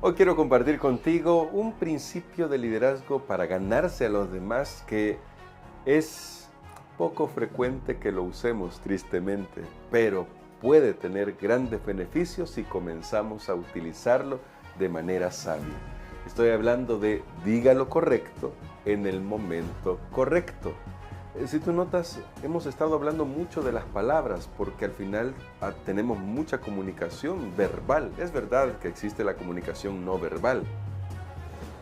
Hoy quiero compartir contigo un principio de liderazgo para ganarse a los demás que es poco frecuente que lo usemos tristemente, pero puede tener grandes beneficios si comenzamos a utilizarlo de manera sabia. Estoy hablando de diga lo correcto en el momento correcto. Si tú notas, hemos estado hablando mucho de las palabras porque al final tenemos mucha comunicación verbal. Es verdad que existe la comunicación no verbal,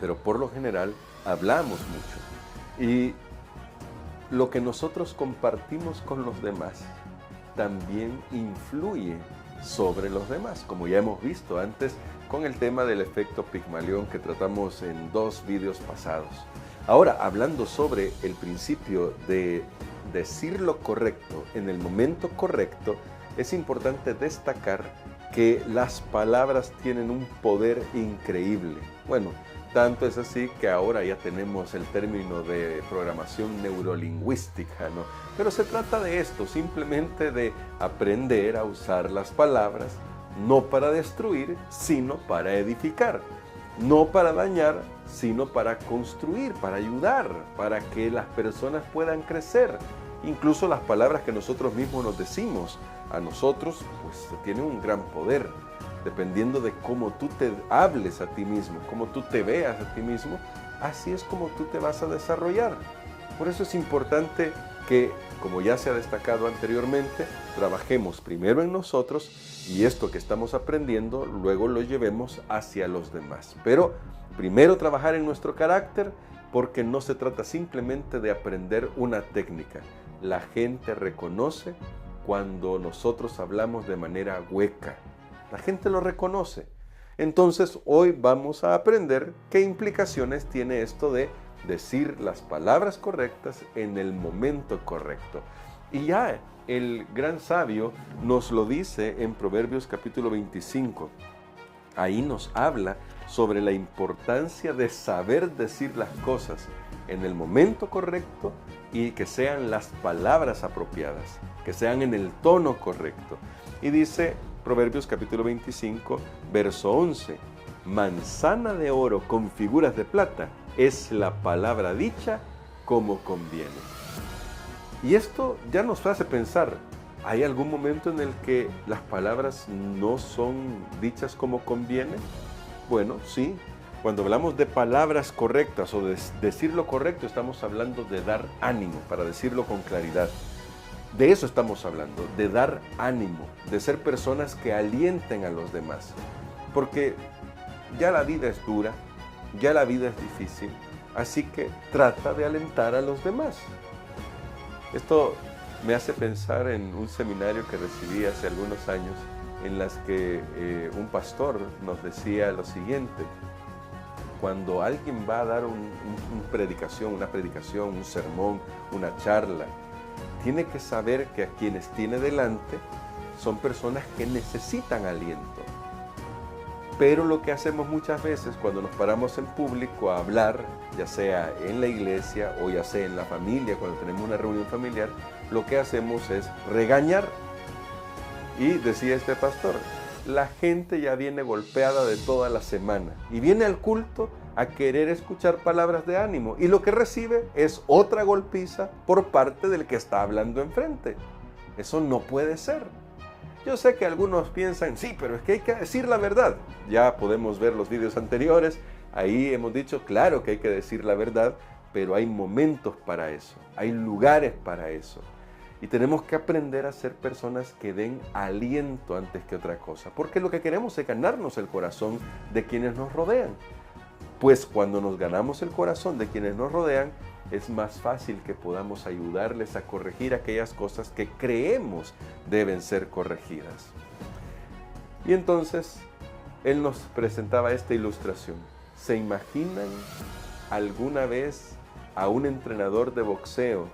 pero por lo general hablamos mucho. Y lo que nosotros compartimos con los demás también influye sobre los demás, como ya hemos visto antes con el tema del efecto Pigmalión que tratamos en 2 videos pasados. Ahora, hablando sobre el principio de decir lo correcto en el momento correcto, es importante destacar que las palabras tienen un poder increíble. Bueno, tanto es así que ahora ya tenemos el término de programación neurolingüística, ¿no? Pero se trata de esto, simplemente de aprender a usar las palabras, no para destruir, sino para edificar. No para dañar, sino para construir, para ayudar, para que las personas puedan crecer. Incluso las palabras que nosotros mismos nos decimos a nosotros, pues tienen un gran poder. Dependiendo de cómo tú te hables a ti mismo, cómo tú te veas a ti mismo, así es como tú te vas a desarrollar. Por eso es importante que, como ya se ha destacado anteriormente, trabajemos primero en nosotros y esto que estamos aprendiendo luego lo llevemos hacia los demás. Pero primero trabajar en nuestro carácter porque no se trata simplemente de aprender una técnica. La gente reconoce cuando nosotros hablamos de manera hueca. La gente lo reconoce. Entonces hoy vamos a aprender qué implicaciones tiene esto de decir las palabras correctas en el momento correcto. Y ya el gran sabio nos lo dice en Proverbios capítulo 25. Ahí nos habla sobre la importancia de saber decir las cosas en el momento correcto y que sean las palabras apropiadas, que sean en el tono correcto. Y dice Proverbios capítulo 25, verso 11, manzana de oro con figuras de plata es la palabra dicha como conviene. Y esto ya nos hace pensar, ¿hay algún momento en el que las palabras no son dichas como conviene? Bueno, sí. Cuando hablamos de palabras correctas o de decir lo correcto, estamos hablando de dar ánimo, para decirlo con claridad. De eso estamos hablando, de dar ánimo, de ser personas que alienten a los demás. Porque ya la vida es dura, ya la vida es difícil, así que trata de alentar a los demás. Esto me hace pensar en un seminario que recibí hace algunos años en las que un pastor nos decía lo siguiente: cuando alguien va a dar una predicación, un sermón, una charla, tiene que saber que a quienes tiene delante son personas que necesitan aliento. Pero lo que hacemos muchas veces cuando nos paramos en público a hablar, ya sea en la iglesia o ya sea en la familia, cuando tenemos una reunión familiar, lo que hacemos es regañar. Y decía este pastor, la gente ya viene golpeada de toda la semana y viene al culto a querer escuchar palabras de ánimo y lo que recibe es otra golpiza por parte del que está hablando enfrente. Eso no puede ser. Yo sé que algunos piensan, sí, pero es que hay que decir la verdad. Ya podemos ver los videos anteriores, ahí hemos dicho, claro que hay que decir la verdad, pero hay momentos para eso, hay lugares para eso. Y tenemos que aprender a ser personas que den aliento antes que otra cosa, porque lo que queremos es ganarnos el corazón de quienes nos rodean. Pues cuando nos ganamos el corazón de quienes nos rodean, es más fácil que podamos ayudarles a corregir aquellas cosas que creemos deben ser corregidas. Y entonces, él nos presentaba esta ilustración. ¿Se imaginan alguna vez a un entrenador de boxeo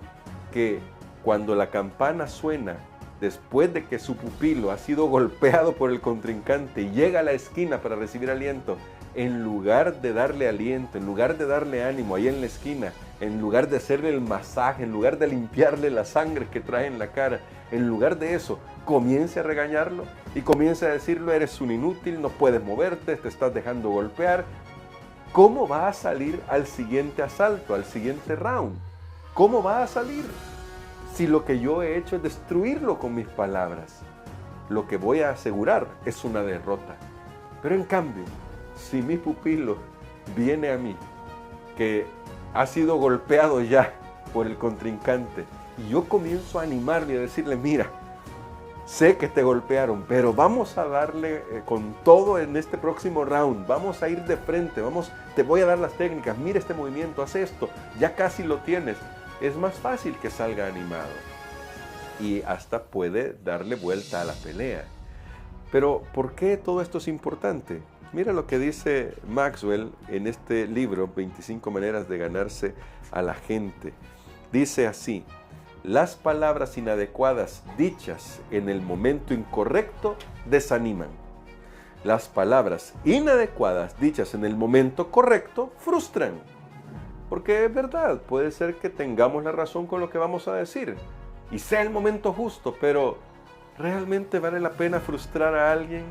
que cuando la campana suena, después de que su pupilo ha sido golpeado por el contrincante y llega a la esquina para recibir aliento, en lugar de darle aliento, en lugar de darle ánimo ahí en la esquina, en lugar de hacerle el masaje, en lugar de limpiarle la sangre que trae en la cara, en lugar de eso, comience a regañarlo y comience a decirle: eres un inútil, no puedes moverte, te estás dejando golpear. ¿Cómo va a salir al siguiente asalto, al siguiente round? ¿Cómo va a salir? Si lo que yo he hecho es destruirlo con mis palabras, lo que voy a asegurar es una derrota. Pero en cambio, si mi pupilo viene a mí, que ha sido golpeado ya por el contrincante, y yo comienzo a animarle y a decirle: mira, sé que te golpearon, pero vamos a darle con todo en este próximo round, vamos a ir de frente, te voy a dar las técnicas, mira este movimiento, haz esto, ya casi lo tienes. Es más fácil que salga animado y hasta puede darle vuelta a la pelea. Pero ¿por qué todo esto es importante? Mira lo que dice Maxwell en este libro, 25 maneras de ganarse a la gente. Dice así: las palabras inadecuadas dichas en el momento incorrecto desaniman. Las palabras inadecuadas dichas en el momento correcto frustran. Porque es verdad, puede ser que tengamos la razón con lo que vamos a decir y sea el momento justo, pero ¿realmente vale la pena frustrar a alguien?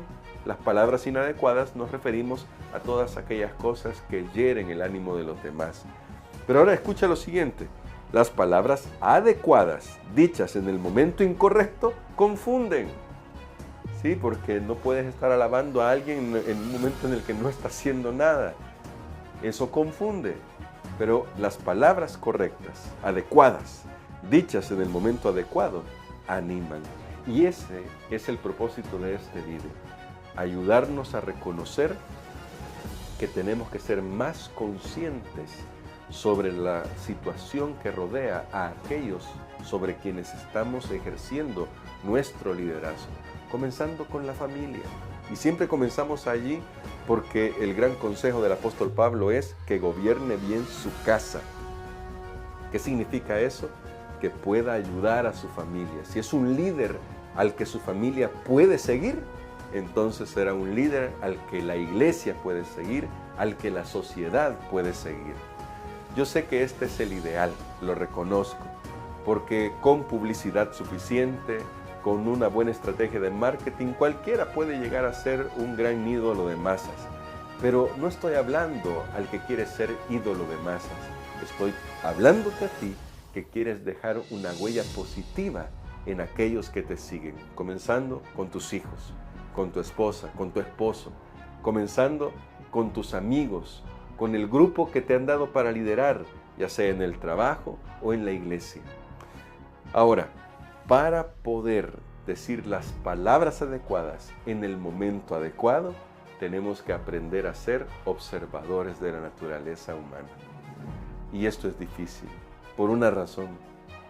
Las palabras inadecuadas nos referimos a todas aquellas cosas que hieren el ánimo de los demás. Pero ahora escucha lo siguiente: las palabras adecuadas dichas en el momento incorrecto confunden. Sí, porque no puedes estar alabando a alguien en un momento en el que no está haciendo nada. Eso confunde. Pero las palabras correctas, adecuadas, dichas en el momento adecuado, animan. Y ese es el propósito de este video: ayudarnos a reconocer que tenemos que ser más conscientes sobre la situación que rodea a aquellos sobre quienes estamos ejerciendo nuestro liderazgo, comenzando con la familia. Y siempre comenzamos allí porque el gran consejo del apóstol Pablo es que gobierne bien su casa. ¿Qué significa eso? Que pueda ayudar a su familia. Si es un líder al que su familia puede seguir, entonces será un líder al que la iglesia puede seguir, al que la sociedad puede seguir. Yo sé que este es el ideal, lo reconozco, porque con publicidad suficiente, con una buena estrategia de marketing, cualquiera puede llegar a ser un gran ídolo de masas. Pero no estoy hablando al que quiere ser ídolo de masas. Estoy hablándote a ti que quieres dejar una huella positiva en aquellos que te siguen, comenzando con tus hijos, con tu esposa, con tu esposo, comenzando con tus amigos, con el grupo que te han dado para liderar, ya sea en el trabajo o en la iglesia. Ahora, para poder decir las palabras adecuadas en el momento adecuado, tenemos que aprender a ser observadores de la naturaleza humana. Y esto es difícil, por una razón.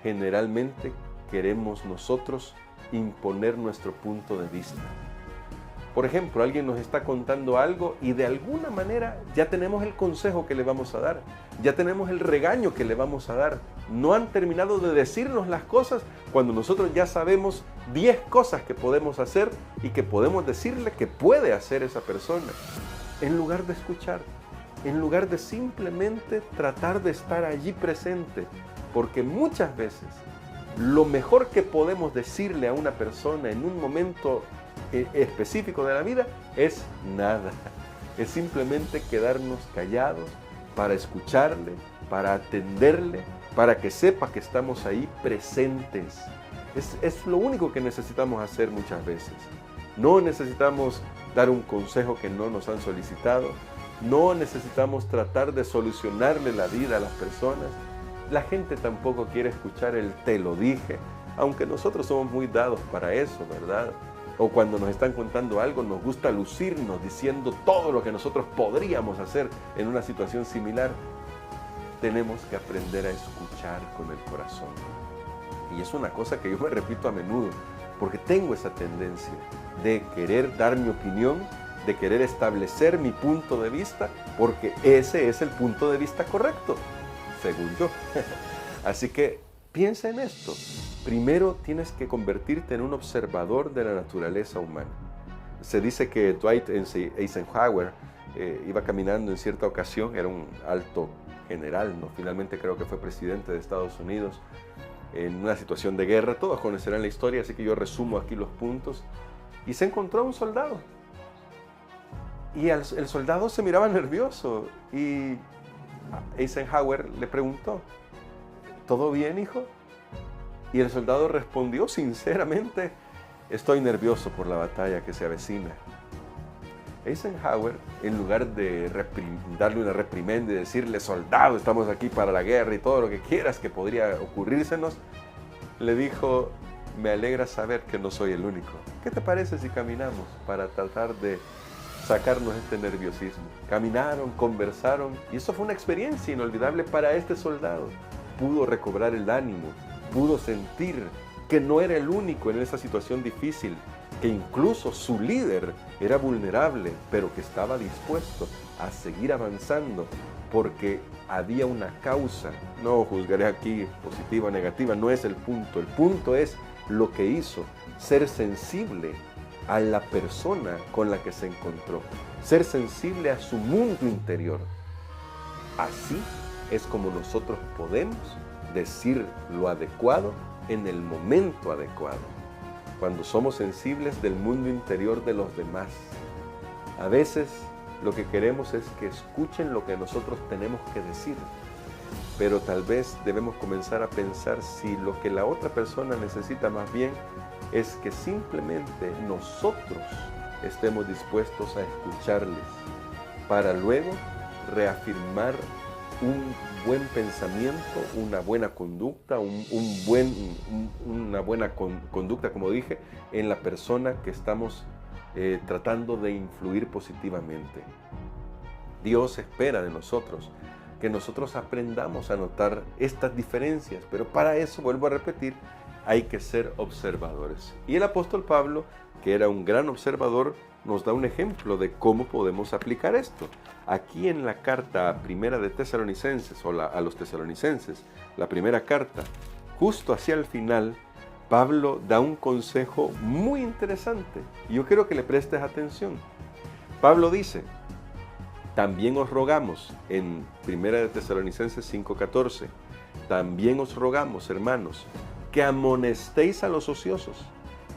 Generalmente queremos nosotros imponer nuestro punto de vista. Por ejemplo, alguien nos está contando algo y de alguna manera ya tenemos el consejo que le vamos a dar, ya tenemos el regaño que le vamos a dar. No han terminado de decirnos las cosas cuando nosotros ya sabemos 10 cosas que podemos hacer y que podemos decirle que puede hacer esa persona. En lugar de escuchar, en lugar de simplemente tratar de estar allí presente, porque muchas veces lo mejor que podemos decirle a una persona en un momento específico de la vida es nada. Es simplemente quedarnos callados para escucharle, para atenderle, para que sepa que estamos ahí presentes. Es lo único que necesitamos hacer muchas veces. No necesitamos dar un consejo que no nos han solicitado. No necesitamos tratar de solucionarle la vida a las personas. La gente tampoco quiere escuchar el te lo dije, aunque nosotros somos muy dados para eso, ¿verdad? O cuando nos están contando algo, nos gusta lucirnos diciendo todo lo que nosotros podríamos hacer en una situación similar. Tenemos que aprender a escuchar con el corazón. Y es una cosa que yo me repito a menudo, porque tengo esa tendencia de querer dar mi opinión, de querer establecer mi punto de vista, porque ese es el punto de vista correcto, según yo. Así que piensa en esto. Primero tienes que convertirte en un observador de la naturaleza humana. Se dice que Dwight Eisenhower iba caminando en cierta ocasión, era un alto general, ¿no? Finalmente creo que fue presidente de Estados Unidos, en una situación de guerra. Todos conocerán la historia, así que yo resumo aquí los puntos. Y se encontró un soldado. Y el soldado se miraba nervioso. Y Eisenhower le preguntó, ¿todo bien, hijo? Y el soldado respondió sinceramente, estoy nervioso por la batalla que se avecina. Eisenhower, en lugar de darle una reprimenda y decirle, soldado, estamos aquí para la guerra y todo lo que quieras que podría ocurrírsenos, le dijo, me alegra saber que no soy el único. ¿Qué te parece si caminamos para tratar de sacarnos este nerviosismo? Caminaron, conversaron, y eso fue una experiencia inolvidable para este soldado. Pudo recobrar el ánimo, pudo sentir que no era el único en esa situación difícil, que incluso su líder era vulnerable, pero que estaba dispuesto a seguir avanzando porque había una causa. No juzgaré aquí positiva o negativa, no es el punto. El punto es lo que hizo, ser sensible a la persona con la que se encontró, ser sensible a su mundo interior. Así es como nosotros podemos decir lo adecuado en el momento adecuado, cuando somos sensibles del mundo interior de los demás. A veces lo que queremos es que escuchen lo que nosotros tenemos que decir, pero tal vez debemos comenzar a pensar si lo que la otra persona necesita más bien es que simplemente nosotros estemos dispuestos a escucharles, para luego reafirmar un buen pensamiento, una buena conducta, una buena conducta, como dije, en la persona que estamos tratando de influir positivamente. Dios espera de nosotros que nosotros aprendamos a notar estas diferencias, pero para eso, vuelvo a repetir, hay que ser observadores. Y el apóstol Pablo, que era un gran observador, nos da un ejemplo de cómo podemos aplicar esto. Aquí en la carta primera de Tesalonicenses, o a los Tesalonicenses, la primera carta, justo hacia el final, Pablo da un consejo muy interesante. Y yo quiero que le prestes atención. Pablo dice, también os rogamos, en primera de Tesalonicenses 5:14, también os rogamos, hermanos, que amonestéis a los ociosos,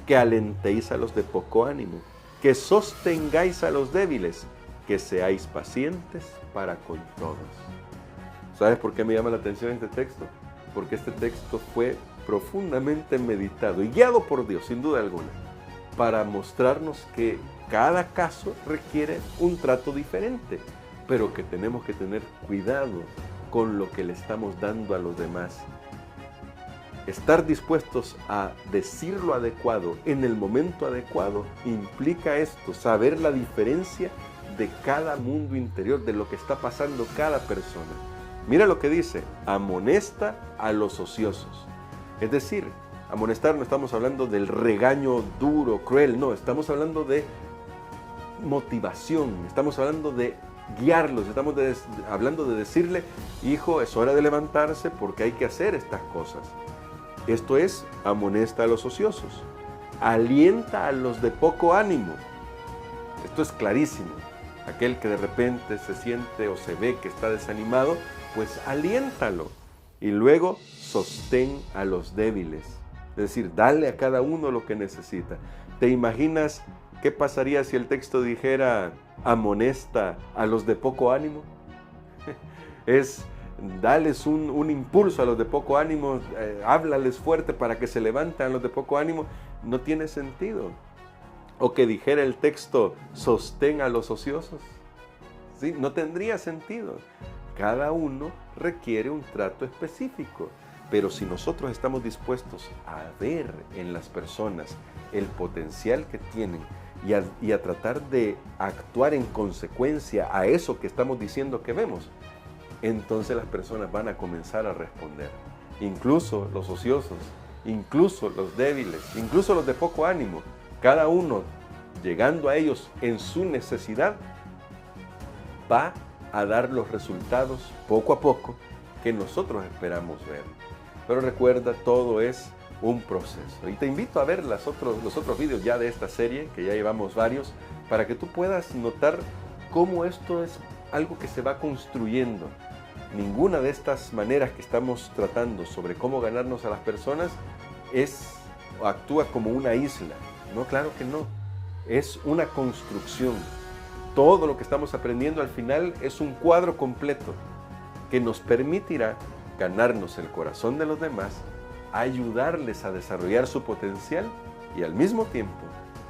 que alentéis a los de poco ánimo, que sostengáis a los débiles, que seáis pacientes para con todos. ¿Sabes por qué me llama la atención este texto? Porque este texto fue profundamente meditado y guiado por Dios, sin duda alguna, para mostrarnos que cada caso requiere un trato diferente, pero que tenemos que tener cuidado con lo que le estamos dando a los demás. Estar dispuestos a decir lo adecuado en el momento adecuado implica esto, saber la diferencia de cada mundo interior, de lo que está pasando cada persona. Mira lo que dice, amonesta a los ociosos. Es decir, amonestar no estamos hablando del regaño duro, cruel, no, estamos hablando de motivación, estamos hablando de guiarlos, estamos hablando de decirle, hijo, es hora de levantarse porque hay que hacer estas cosas. Esto es, amonesta a los ociosos, alienta a los de poco ánimo. Esto es clarísimo. Aquel que de repente se siente o se ve que está desanimado, pues aliéntalo. Y luego sostén a los débiles. Es decir, dale a cada uno lo que necesita. ¿Te imaginas qué pasaría si el texto dijera, amonesta a los de poco ánimo? Es dales un impulso a los de poco ánimo, háblales fuerte para que se levanten a los de poco ánimo. No tiene sentido. O que dijera el texto, sostén a los ociosos. ¿Sí? No tendría sentido. Cada uno requiere un trato específico. Pero si nosotros estamos dispuestos a ver en las personas el potencial que tienen y a tratar de actuar en consecuencia a eso que estamos diciendo que vemos, entonces las personas van a comenzar a responder. Incluso los ociosos, incluso los débiles, incluso los de poco ánimo, cada uno llegando a ellos en su necesidad, va a dar los resultados poco a poco que nosotros esperamos ver. Pero recuerda, todo es un proceso. Y te invito a ver los otros vídeos ya de esta serie, que ya llevamos varios, para que tú puedas notar cómo esto es algo que se va construyendo. Ninguna de estas maneras que estamos tratando sobre cómo ganarnos a las personas actúa como una isla. No, claro que no. Es una construcción. Todo lo que estamos aprendiendo al final es un cuadro completo que nos permitirá ganarnos el corazón de los demás, ayudarles a desarrollar su potencial y al mismo tiempo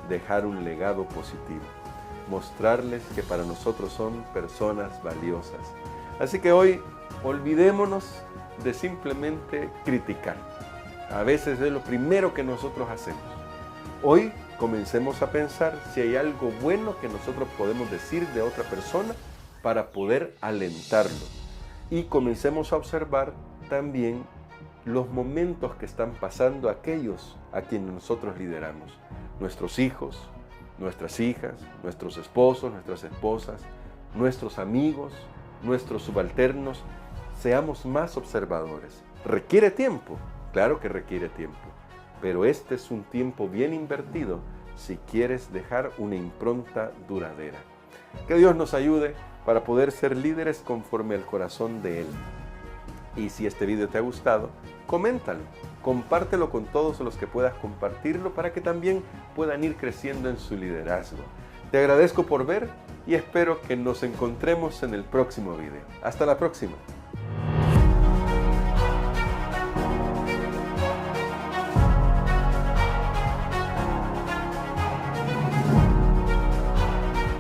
dejar un legado positivo. Mostrarles que para nosotros son personas valiosas. Así que hoy olvidémonos de simplemente criticar. A veces es lo primero que nosotros hacemos. Hoy comencemos a pensar si hay algo bueno que nosotros podemos decir de otra persona para poder alentarlo. Y comencemos a observar también los momentos que están pasando aquellos a quienes nosotros lideramos. Nuestros hijos, nuestras hijas, nuestros esposos, nuestras esposas, nuestros amigos, nuestros subalternos. Seamos más observadores. ¿Requiere tiempo? Claro que requiere tiempo. Pero este es un tiempo bien invertido si quieres dejar una impronta duradera. Que Dios nos ayude para poder ser líderes conforme al corazón de Él. Y si este video te ha gustado, coméntalo, compártelo con todos los que puedas compartirlo para que también puedan ir creciendo en su liderazgo. Te agradezco por ver y espero que nos encontremos en el próximo video. Hasta la próxima.